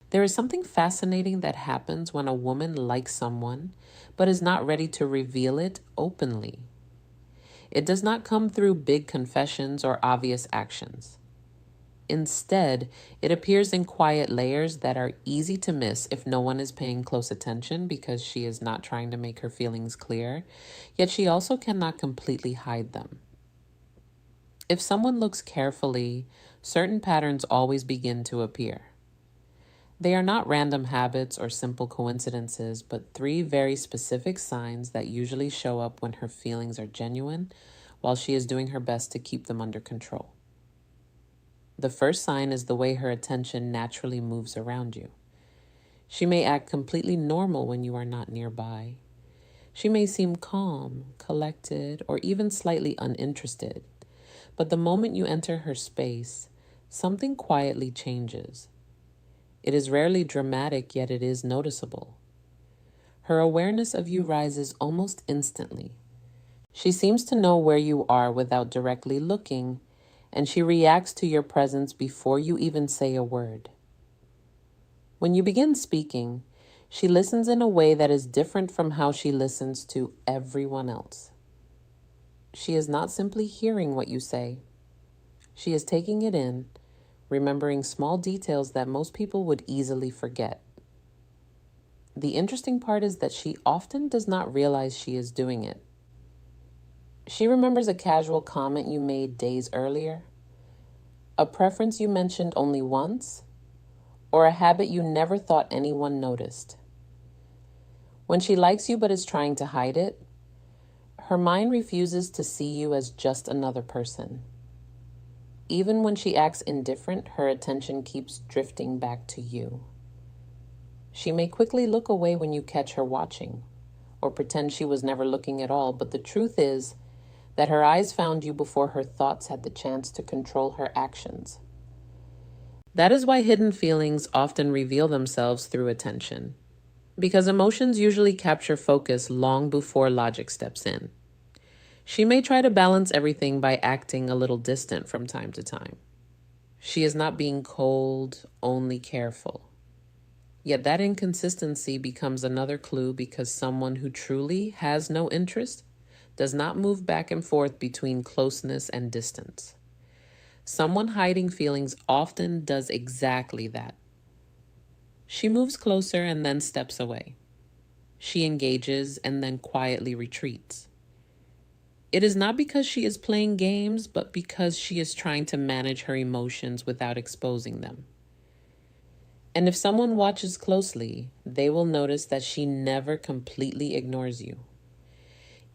There is something fascinating that happens when a woman likes someone but is not ready to reveal it openly. It does not come through big confessions or obvious actions. Instead, it appears in quiet layers that are easy to miss if no one is paying close attention because she is not trying to make her feelings clear, yet she also cannot completely hide them. If someone looks carefully, certain patterns always begin to appear. They are not random habits or simple coincidences, but three very specific signs that usually show up when her feelings are genuine while she is doing her best to keep them under control. The first sign is the way her attention naturally moves around you. She may act completely normal when you are not nearby. She may seem calm, collected, or even slightly uninterested. But the moment you enter her space, something quietly changes. It is rarely dramatic, yet it is noticeable. Her awareness of you rises almost instantly. She seems to know where you are without directly looking, and she reacts to your presence before you even say a word. When you begin speaking, she listens in a way that is different from how she listens to everyone else. She is not simply hearing what you say. She is taking it in, remembering small details that most people would easily forget. The interesting part is that she often does not realize she is doing it. She remembers a casual comment you made days earlier, a preference you mentioned only once, or a habit you never thought anyone noticed. When she likes you but is trying to hide it, her mind refuses to see you as just another person. Even when she acts indifferent, her attention keeps drifting back to you. She may quickly look away when you catch her watching, or pretend she was never looking at all, but the truth is that her eyes found you before her thoughts had the chance to control her actions. That is why hidden feelings often reveal themselves through attention, because emotions usually capture focus long before logic steps in. She may try to balance everything by acting a little distant from time to time. She is not being cold, only careful. Yet that inconsistency becomes another clue because someone who truly has no interest does not move back and forth between closeness and distance. Someone hiding feelings often does exactly that. She moves closer and then steps away. She engages and then quietly retreats. It is not because she is playing games, but because she is trying to manage her emotions without exposing them. And if someone watches closely, they will notice that she never completely ignores you.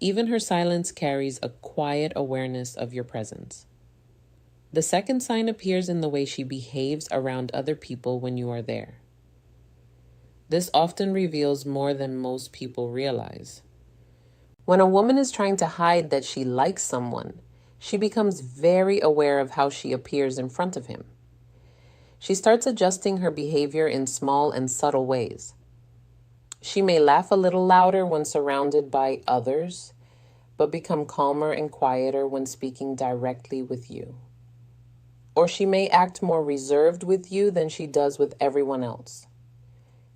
Even her silence carries a quiet awareness of your presence. The second sign appears in the way she behaves around other people when you are there. This often reveals more than most people realize. When a woman is trying to hide that she likes someone, she becomes very aware of how she appears in front of him. She starts adjusting her behavior in small and subtle ways. She may laugh a little louder when surrounded by others, but become calmer and quieter when speaking directly with you. Or she may act more reserved with you than she does with everyone else,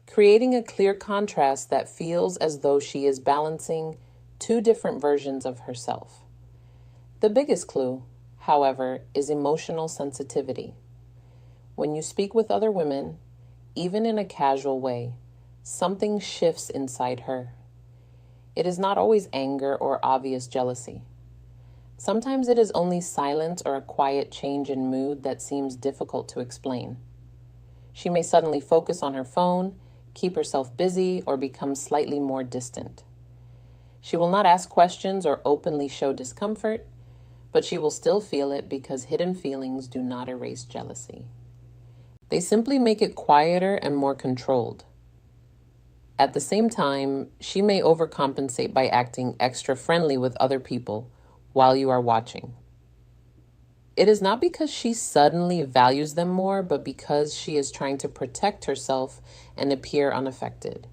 creating a clear contrast that feels as though she is balancing two different versions of herself. The biggest clue, however, is emotional sensitivity. When you speak with other women, even in a casual way, something shifts inside her. It is not always anger or obvious jealousy. Sometimes it is only silence or a quiet change in mood that seems difficult to explain. She may suddenly focus on her phone, keep herself busy, or become slightly more distant. She will not ask questions or openly show discomfort, but she will still feel it because hidden feelings do not erase jealousy. They simply make it quieter and more controlled. At the same time, she may overcompensate by acting extra friendly with other people while you are watching. It is not because she suddenly values them more, but because she is trying to protect herself and appear unaffected.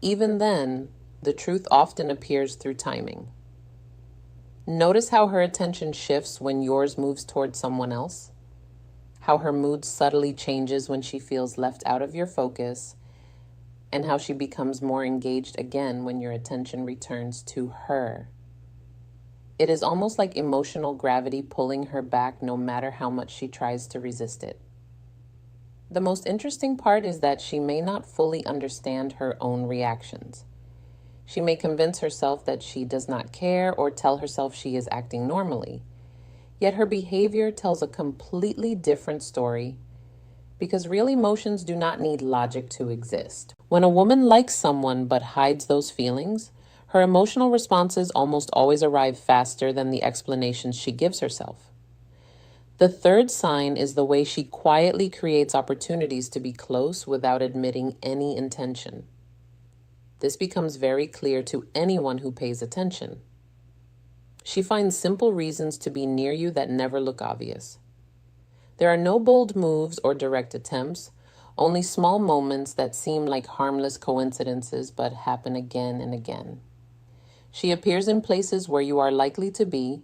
Even then, the truth often appears through timing. Notice how her attention shifts when yours moves towards someone else. how her mood subtly changes when she feels left out of your focus, and how she becomes more engaged again when your attention returns to her. It is almost like emotional gravity pulling her back no matter how much she tries to resist it. The most interesting part is that she may not fully understand her own reactions. She may convince herself that she does not care or tell herself she is acting normally. Yet her behavior tells a completely different story, because real emotions do not need logic to exist. When a woman likes someone but hides those feelings, her emotional responses almost always arrive faster than the explanations she gives herself. The third sign is the way she quietly creates opportunities to be close without admitting any intention. This becomes very clear to anyone who pays attention. She finds simple reasons to be near you that never look obvious. There are no bold moves or direct attempts, only small moments that seem like harmless coincidences but happen again and again. She appears in places where you are likely to be,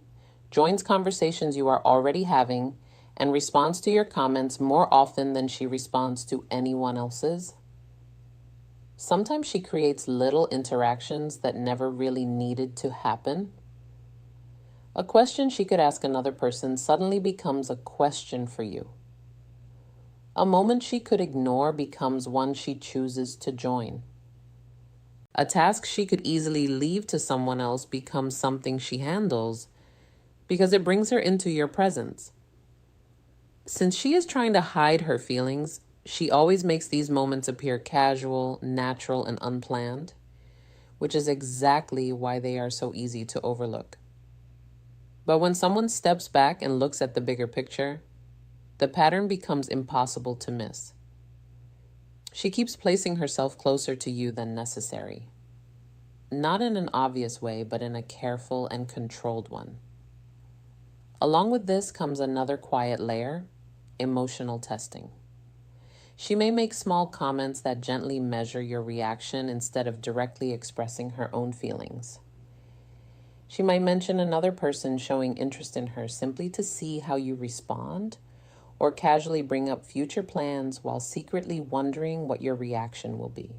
joins conversations you are already having, and responds to your comments more often than she responds to anyone else's. Sometimes she creates little interactions that never really needed to happen. A question she could ask another person suddenly becomes a question for you. A moment she could ignore becomes one she chooses to join. A task she could easily leave to someone else becomes something she handles because it brings her into your presence. Since she is trying to hide her feelings, she always makes these moments appear casual, natural, and unplanned, which is exactly why they are so easy to overlook. But when someone steps back and looks at the bigger picture, the pattern becomes impossible to miss. She keeps placing herself closer to you than necessary. Not in an obvious way, but in a careful and controlled one. Along with this comes another quiet layer: emotional testing. She may make small comments that gently measure your reaction instead of directly expressing her own feelings. She might mention another person showing interest in her simply to see how you respond, or casually bring up future plans while secretly wondering what your reaction will be.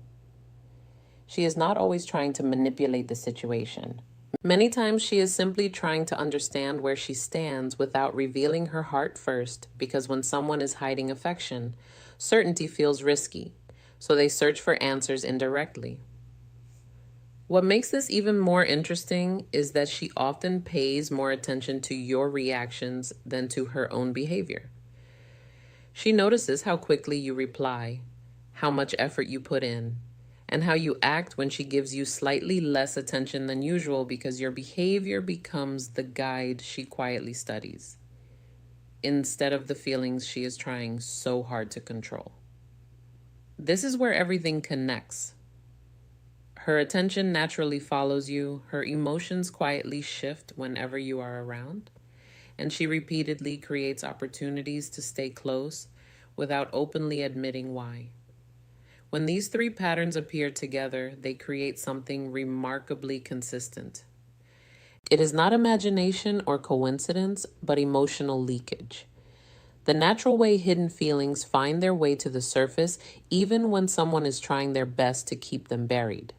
She is not always trying to manipulate the situation. Many times she is simply trying to understand where she stands without revealing her heart first, because when someone is hiding affection, certainty feels risky, so they search for answers indirectly. What makes this even more interesting is that she often pays more attention to your reactions than to her own behavior. She notices how quickly you reply, how much effort you put in, and how you act when she gives you slightly less attention than usual, because your behavior becomes the guide she quietly studies, instead of the feelings she is trying so hard to control. This is where everything connects. Her attention naturally follows you, her emotions quietly shift whenever you are around, and she repeatedly creates opportunities to stay close without openly admitting why. When these three patterns appear together, they create something remarkably consistent. It is not imagination or coincidence, but emotional leakage. The natural way hidden feelings find their way to the surface, even when someone is trying their best to keep them buried.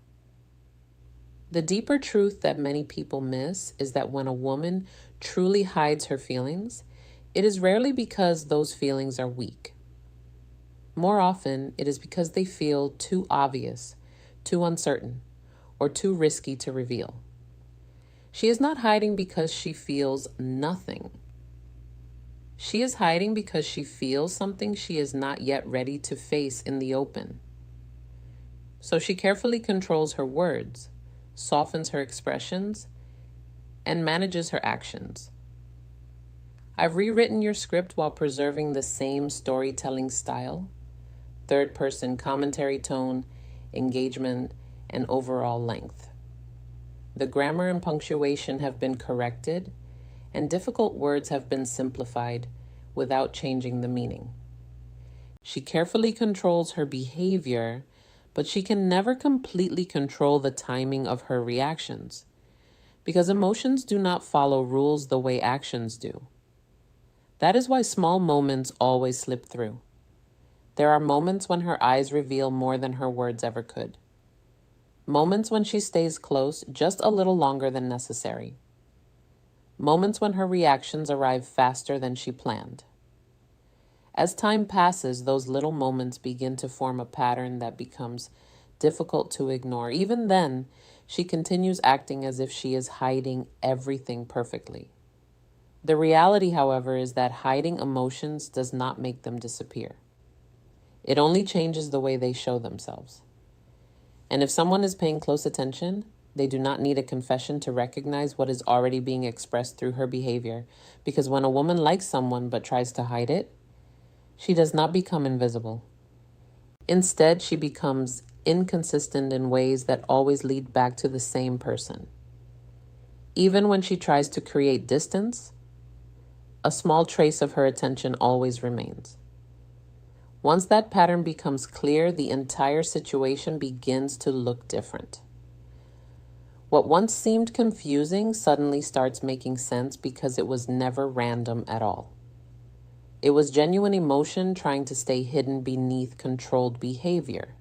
The deeper truth that many people miss is that when a woman truly hides her feelings, it is rarely because those feelings are weak. More often, it is because they feel too obvious, too uncertain, or too risky to reveal. She is not hiding because she feels nothing. She is hiding because she feels something she is not yet ready to face in the open. So she carefully controls her words, softens her expressions, and manages her actions. I've rewritten your script while preserving the same storytelling style, third-person commentary tone, engagement, and overall length. The grammar and punctuation have been corrected, and difficult words have been simplified without changing the meaning. She carefully controls her behavior, but she can never completely control the timing of her reactions, because emotions do not follow rules the way actions do. That is why small moments always slip through. There are moments when her eyes reveal more than her words ever could. Moments when she stays close just a little longer than necessary. Moments when her reactions arrive faster than she planned. As time passes, those little moments begin to form a pattern that becomes difficult to ignore. Even then, she continues acting as if she is hiding everything perfectly. The reality, however, is that hiding emotions does not make them disappear. It only changes the way they show themselves. And if someone is paying close attention, they do not need a confession to recognize what is already being expressed through her behavior. Because when a woman likes someone but tries to hide it, she does not become invisible. Instead, she becomes inconsistent in ways that always lead back to the same person. Even when she tries to create distance, a small trace of her attention always remains. Once that pattern becomes clear, the entire situation begins to look different. What once seemed confusing suddenly starts making sense because it was never random at all. It was genuine emotion trying to stay hidden beneath controlled behavior.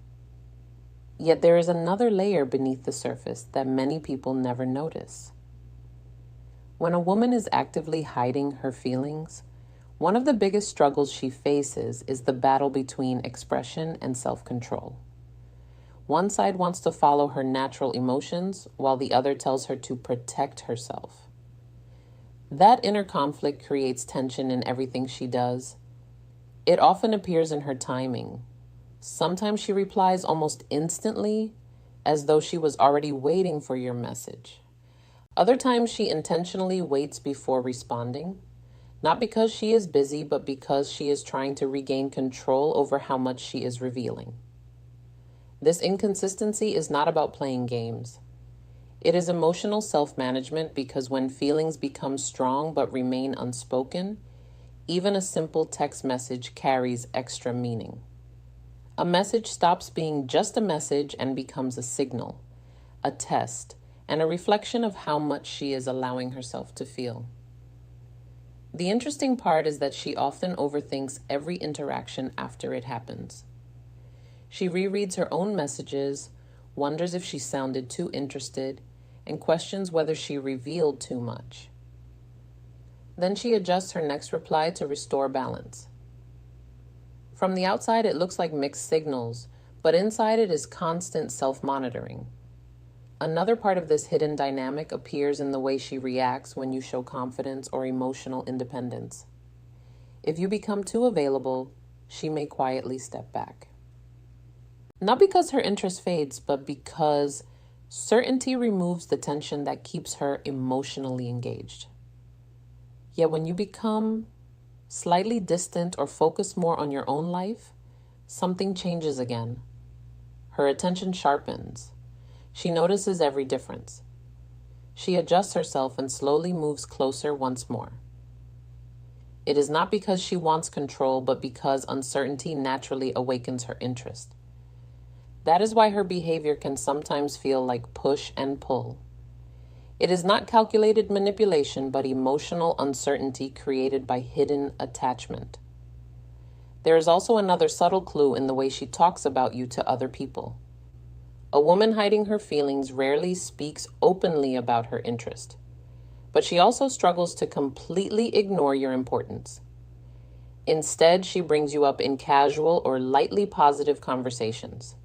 Yet there is another layer beneath the surface that many people never notice. When a woman is actively hiding her feelings, one of the biggest struggles she faces is the battle between expression and self-control. One side wants to follow her natural emotions, while the other tells her to protect herself. That inner conflict creates tension in everything she does. It often appears in her timing. Sometimes she replies almost instantly, as though she was already waiting for your message. Other times she intentionally waits before responding, not because she is busy, but because she is trying to regain control over how much she is revealing. This inconsistency is not about playing games. It is emotional self-management, because when feelings become strong but remain unspoken, even a simple text message carries extra meaning. A message stops being just a message and becomes a signal, a test, and a reflection of how much she is allowing herself to feel. The interesting part is that she often overthinks every interaction after it happens. She rereads her own messages, wonders if she sounded too interested, and questions whether she revealed too much. Then she adjusts her next reply to restore balance. From the outside, it looks like mixed signals, but inside it is constant self-monitoring. Another part of this hidden dynamic appears in the way she reacts when you show confidence or emotional independence. If you become too available, she may quietly step back. Not because her interest fades, but because certainty removes the tension that keeps her emotionally engaged. Yet when you become slightly distant or focus more on your own life, something changes again. Her attention sharpens. She notices every difference. She adjusts herself and slowly moves closer once more. It is not because she wants control, but because uncertainty naturally awakens her interest. That is why her behavior can sometimes feel like push and pull. It is not calculated manipulation, but emotional uncertainty created by hidden attachment. There is also another subtle clue in the way she talks about you to other people. A woman hiding her feelings rarely speaks openly about her interest, but she also struggles to completely ignore your importance. Instead, she brings you up in casual or lightly positive conversations.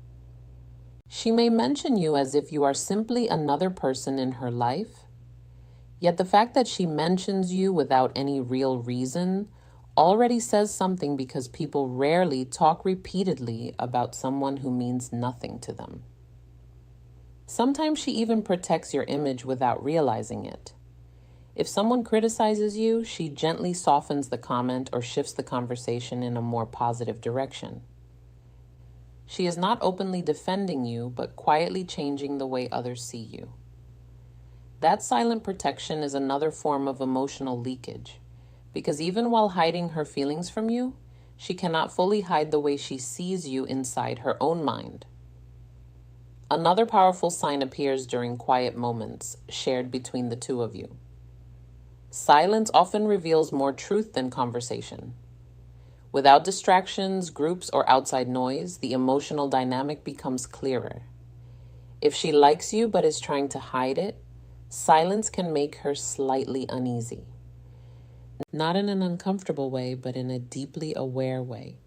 She may mention you as if you are simply another person in her life, yet the fact that she mentions you without any real reason already says something, because people rarely talk repeatedly about someone who means nothing to them. Sometimes she even protects your image without realizing it. If someone criticizes you, she gently softens the comment or shifts the conversation in a more positive direction. She is not openly defending you, but quietly changing the way others see you. That silent protection is another form of emotional leakage, because even while hiding her feelings from you, she cannot fully hide the way she sees you inside her own mind. Another powerful sign appears during quiet moments shared between the two of you. Silence often reveals more truth than conversation. Without distractions, groups, or outside noise, the emotional dynamic becomes clearer. If she likes you but is trying to hide it, silence can make her slightly uneasy. Not in an uncomfortable way, but in a deeply aware way.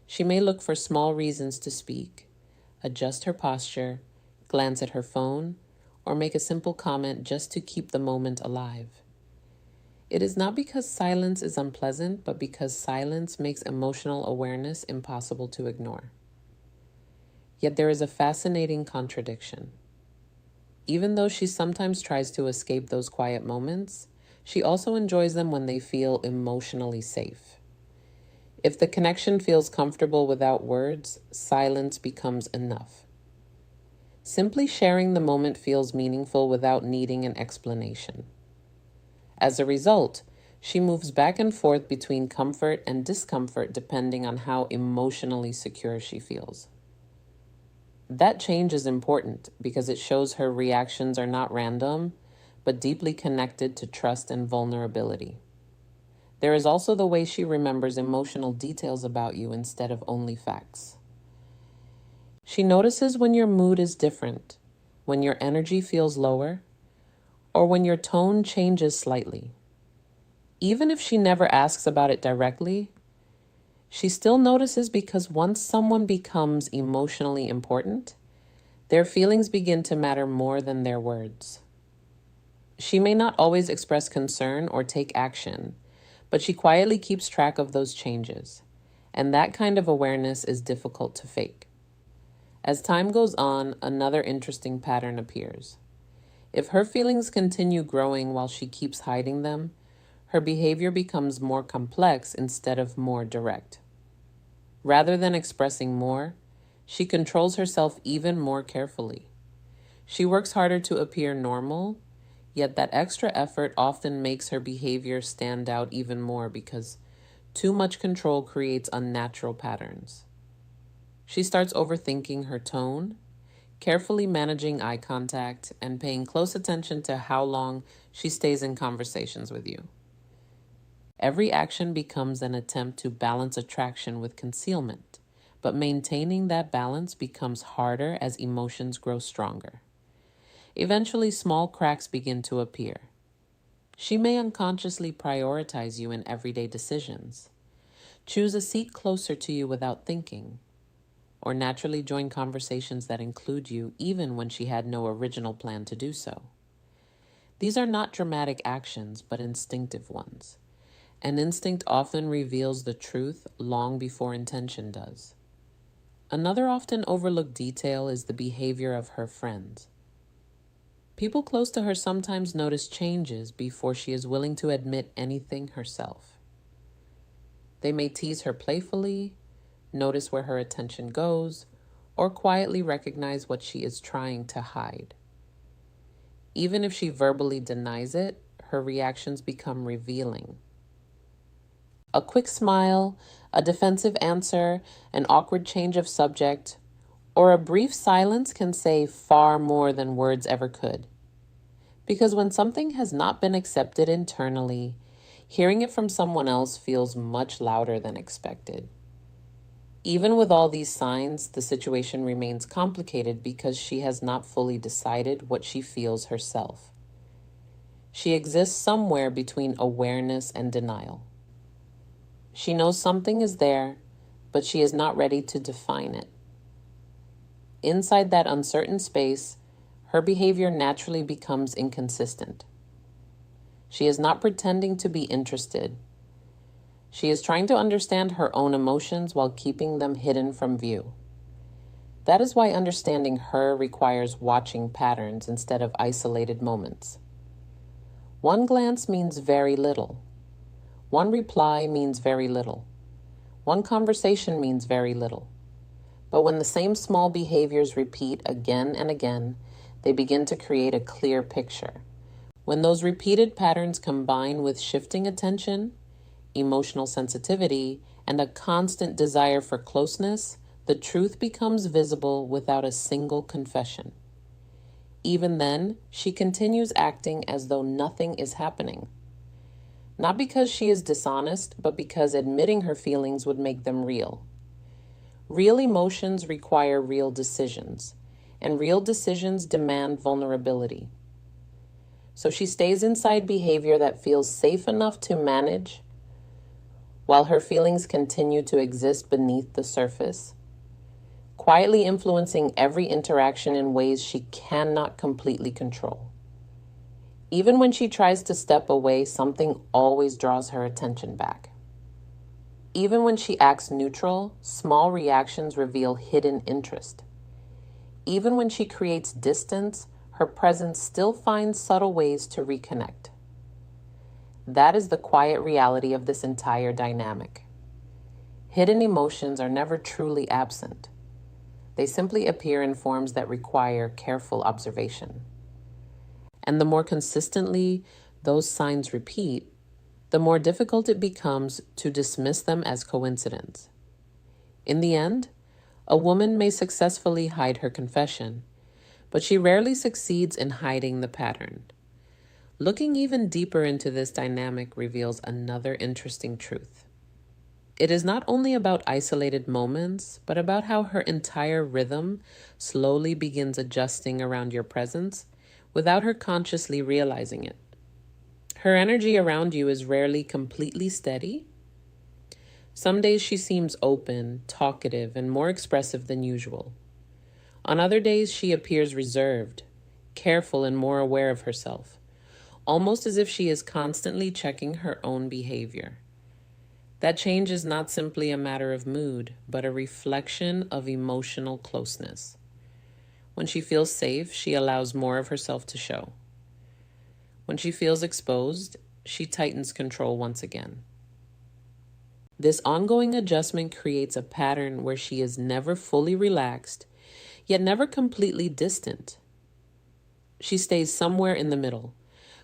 She may look for small reasons to speak, adjust her posture, glance at her phone, or make a simple comment just to keep the moment alive. It is not because silence is unpleasant, but because silence makes emotional awareness impossible to ignore. Yet there is a fascinating contradiction. Even though she sometimes tries to escape those quiet moments, she also enjoys them when they feel emotionally safe. If the connection feels comfortable without words, silence becomes enough. Simply sharing the moment feels meaningful without needing an explanation. As a result, she moves back and forth between comfort and discomfort depending on how emotionally secure she feels. That change is important because it shows her reactions are not random, but deeply connected to trust and vulnerability. There is also the way she remembers emotional details about you instead of only facts. She notices when your mood is different, when your energy feels lower, or when your tone changes slightly. Even if she never asks about it directly, she still notices because once someone becomes emotionally important, their feelings begin to matter more than their words. She may not always express concern or take action, but she quietly keeps track of those changes, and that kind of awareness is difficult to fake. As time goes on, another interesting pattern appears. If her feelings continue growing while she keeps hiding them, her behavior becomes more complex instead of more direct. Rather than expressing more, she controls herself even more carefully. She works harder to appear normal, yet that extra effort often makes her behavior stand out even more because too much control creates unnatural patterns. She starts overthinking her tone, carefully managing eye contact, and paying close attention to how long she stays in conversations with you. Every action becomes an attempt to balance attraction with concealment, but maintaining that balance becomes harder as emotions grow stronger. Eventually, small cracks begin to appear. She may unconsciously prioritize you in everyday decisions, choose a seat closer to you without thinking, or naturally join conversations that include you even when she had no original plan to do so. These are not dramatic actions, but instinctive ones. And instinct often reveals the truth long before intention does. Another often overlooked detail is the behavior of her friends. People close to her sometimes notice changes before she is willing to admit anything herself. They may tease her playfully, notice where her attention goes, or quietly recognize what she is trying to hide. Even if she verbally denies it, her reactions become revealing. A quick smile, a defensive answer, an awkward change of subject, or a brief silence can say far more than words ever could. Because when something has not been accepted internally, hearing it from someone else feels much louder than expected. Even with all these signs, the situation remains complicated because she has not fully decided what she feels herself. She exists somewhere between awareness and denial. She knows something is there, but she is not ready to define it. Inside that uncertain space, her behavior naturally becomes inconsistent. She is not pretending to be interested. She is trying to understand her own emotions while keeping them hidden from view. That is why understanding her requires watching patterns instead of isolated moments. One glance means very little. One reply means very little. One conversation means very little. But when the same small behaviors repeat again and again, they begin to create a clear picture. When those repeated patterns combine with shifting attention, emotional sensitivity, and a constant desire for closeness, the truth becomes visible without a single confession. Even then, she continues acting as though nothing is happening. Not because she is dishonest, but because admitting her feelings would make them real. Real emotions require real decisions, and real decisions demand vulnerability. So she stays inside behavior that feels safe enough to manage, while her feelings continue to exist beneath the surface, quietly influencing every interaction in ways she cannot completely control. Even when she tries to step away, something always draws her attention back. Even when she acts neutral, small reactions reveal hidden interest. Even when she creates distance, her presence still finds subtle ways to reconnect. That is the quiet reality of this entire dynamic. Hidden emotions are never truly absent. They simply appear in forms that require careful observation. And the more consistently those signs repeat, the more difficult it becomes to dismiss them as coincidence. In the end, a woman may successfully hide her confession, but she rarely succeeds in hiding the pattern. Looking even deeper into this dynamic reveals another interesting truth. It is not only about isolated moments, but about how her entire rhythm slowly begins adjusting around your presence without her consciously realizing it. Her energy around you is rarely completely steady. Some days she seems open, talkative, and more expressive than usual. On other days, she appears reserved, careful, and more aware of herself, almost as if she is constantly checking her own behavior. That change is not simply a matter of mood, but a reflection of emotional closeness. When she feels safe, she allows more of herself to show. When she feels exposed, she tightens control once again. This ongoing adjustment creates a pattern where she is never fully relaxed, yet never completely distant. She stays somewhere in the middle,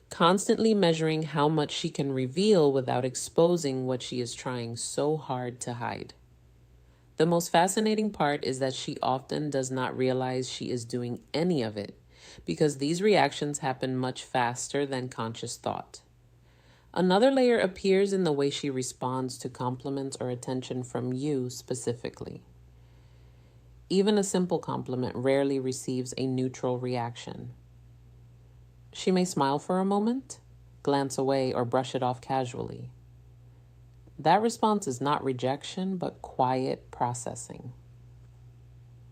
constantly measuring how much she can reveal without exposing what she is trying so hard to hide. The most fascinating part is that she often does not realize she is doing any of it, because these reactions happen much faster than conscious thought. Another layer appears in the way she responds to compliments or attention from you specifically. Even a simple compliment rarely receives a neutral reaction. She may smile for a moment, glance away, or brush it off casually. That response is not rejection, but quiet processing.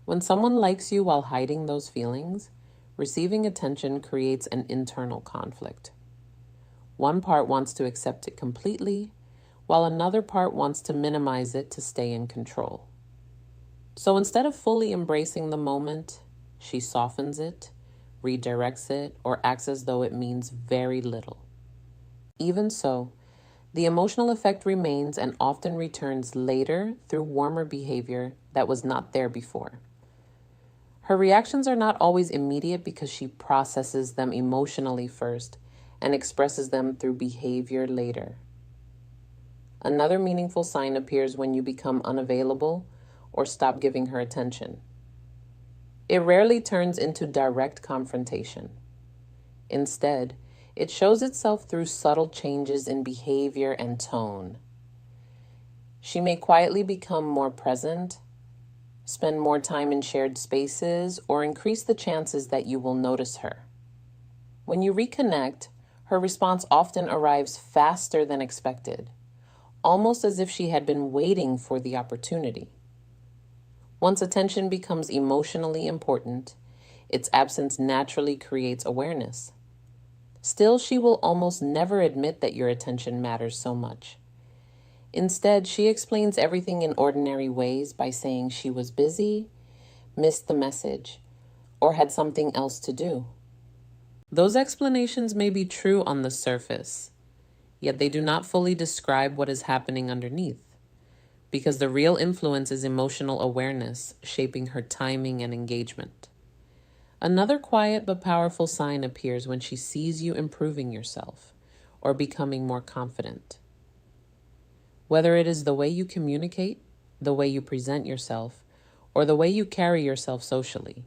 When someone likes you while hiding those feelings, receiving attention creates an internal conflict. One part wants to accept it completely, while another part wants to minimize it to stay in control. So instead of fully embracing the moment, she softens it, redirects it, or acts as though it means very little. Even so, the emotional effect remains and often returns later through warmer behavior that was not there before. Her reactions are not always immediate because she processes them emotionally first and expresses them through behavior later. Another meaningful sign appears when you become unavailable or stop giving her attention. It rarely turns into direct confrontation. Instead, it shows itself through subtle changes in behavior and tone. She may quietly become more present, spend more time in shared spaces, or increase the chances that you will notice her. When you reconnect, her response often arrives faster than expected, almost as if she had been waiting for the opportunity. Once attention becomes emotionally important, its absence naturally creates awareness. Still, she will almost never admit that your attention matters so much. Instead, she explains everything in ordinary ways by saying she was busy, missed the message, or had something else to do. Those explanations may be true on the surface, yet they do not fully describe what is happening underneath, because the real influence is emotional awareness, shaping her timing and engagement. Another quiet but powerful sign appears when she sees you improving yourself or becoming more confident. Whether it is the way you communicate, the way you present yourself, or the way you carry yourself socially,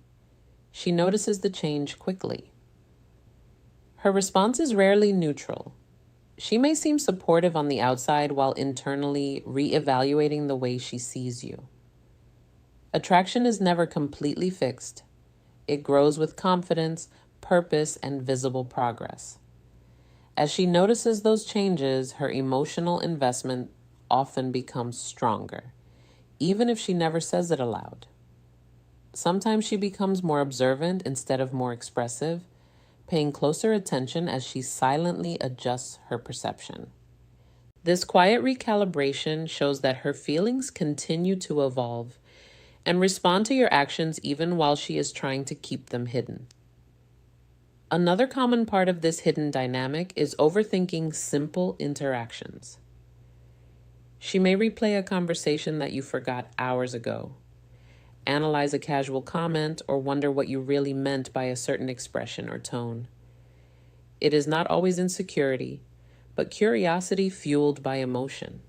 she notices the change quickly. Her response is rarely neutral. She may seem supportive on the outside while internally reevaluating the way she sees you. Attraction is never completely fixed. It grows with confidence, purpose, and visible progress. As she notices those changes, her emotional investment often becomes stronger, even if she never says it aloud. Sometimes she becomes more observant instead of more expressive, paying closer attention as she silently adjusts her perception. This quiet recalibration shows that her feelings continue to evolve and respond to your actions even while she is trying to keep them hidden. Another common part of this hidden dynamic is overthinking simple interactions. She may replay a conversation that you forgot hours ago, analyze a casual comment, or wonder what you really meant by a certain expression or tone. It is not always insecurity, but curiosity fueled by emotion.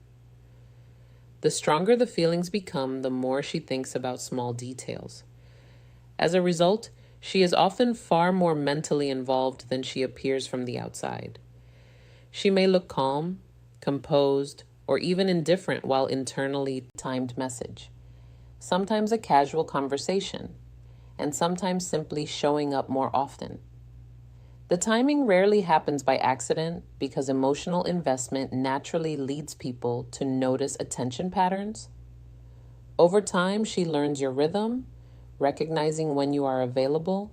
The stronger the feelings become, the more she thinks about small details. As a result, she is often far more mentally involved than she appears from the outside. She may look calm, composed, or even indifferent while internally timed message. Sometimes a casual conversation, and sometimes simply showing up more often. The timing rarely happens by accident because emotional investment naturally leads people to notice attention patterns. Over time, she learns your rhythm, recognizing when you are available,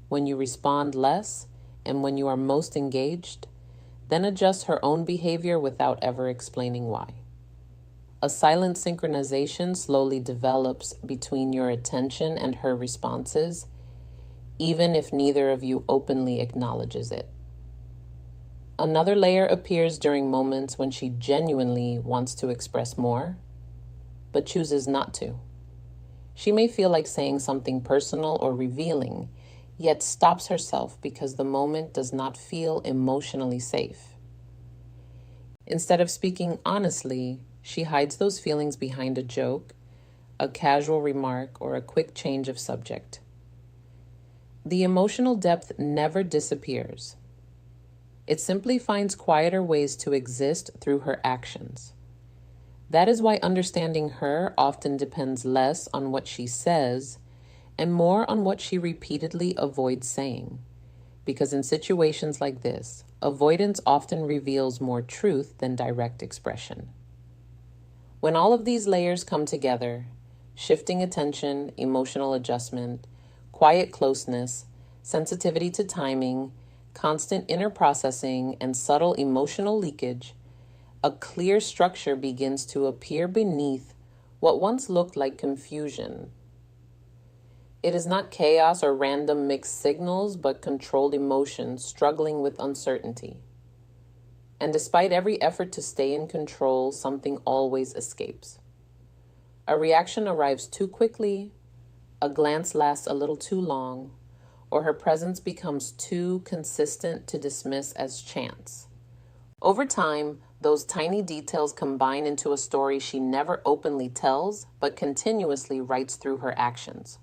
when you respond less, and when you are most engaged, then adjusts her own behavior without ever explaining why. A silent synchronization slowly develops between your attention and her responses, even if neither of you openly acknowledges it. Another layer appears during moments when she genuinely wants to express more, but chooses not to. She may feel like saying something personal or revealing, yet stops herself because the moment does not feel emotionally safe. Instead of speaking honestly, she hides those feelings behind a joke, a casual remark, or a quick change of subject. The emotional depth never disappears. It simply finds quieter ways to exist through her actions. That is why understanding her often depends less on what she says and more on what she repeatedly avoids saying. Because in situations like this, avoidance often reveals more truth than direct expression. When all of these layers come together, shifting attention, emotional adjustment, quiet closeness, sensitivity to timing, constant inner processing, and subtle emotional leakage, a clear structure begins to appear beneath what once looked like confusion. It is not chaos or random mixed signals, but controlled emotions struggling with uncertainty. And despite every effort to stay in control, something always escapes. A reaction arrives too quickly, a glance lasts a little too long, or her presence becomes too consistent to dismiss as chance. Over time, those tiny details combine into a story she never openly tells, but continuously writes through her actions.